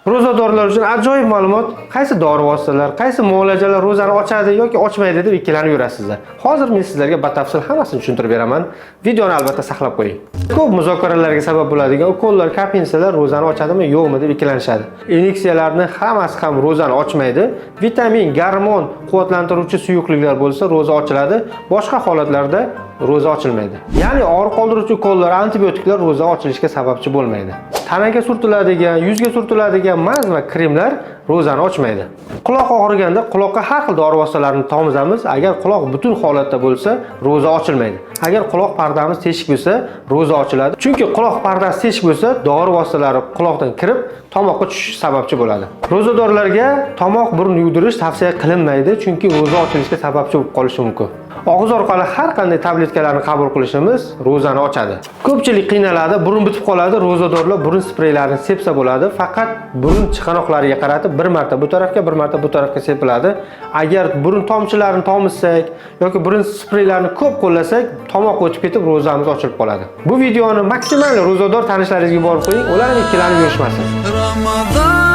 Ro'zadorlar uchun ajoyib ma'lumot. Qaysi dori vositalar, qaysi muolajalar ro'zani ochadi yoki ochmaydi deb ikkilanib yurasizlar. Hozir men sizlarga batafsil hammasini tushuntirib beraman. Videoni albatta saqlab qo'ying. Ko'p muzokaralarga sabab bo'ladigan ukollar, kapinsalar ro'zani ochadimi, yo'qmi deb ikkilanishadi. Inyeksiyalarni hammasi ham ro'zani ochmaydi. Vitamin, gormon, quvvatlantiruvchi suyuqliklar bo'lsa ro'za ochiladi. Boshqa holatlarda ro'za ochilmaydi. Ya'ni og'riq qoldiruvchi ukollar, antibiotiklar ro'za ochilishiga sababchi bo'lmaydi. Tanaga surtiladigan, yuzga surtiladigan maz va kremlar ro'zani ochmaydi. Quloq og'riganda quloqqa har xil dori vositalarini tomizamiz. Agar quloq butun holatda bo'lsa, ro'za ochilmaydi. Agar quloq pardamiz teshik bo'lsa, ro'za ochiladi. Chunki quloq pardasi teshik bo'lsa, dori vositalari quloqdan kirib, tomoqqa tushish sababchi bo'ladi. Ro'zadorlarga tomoq burun yuvdirish tavsiya qilinmaydi, chunki ro'za ochilishiga sababchi bo'lib qolishi mumkin. Og'iz orqali har qanday tabletkalarni qabul qilishimiz ro'zani ochadi. Ko'pchilik qiynaladi, burun bitib qoladi, ro'zadorlar burun spreylarini sepsa bo'ladi. Faqat burun chiqanoqlariga qaratib bir marta bu tarafga, bir marta bu tarafga sepiladi. Agar burun tomchilarini tomizsak yoki burun spreylarini ko'p qo'llasak, tomoq o'tib ketib ro'zamiz ochilib qoladi. Bu videoni maksimal ro'zador tanishlaringizga borib qo'ying, ular ikkilanib yurishmasin.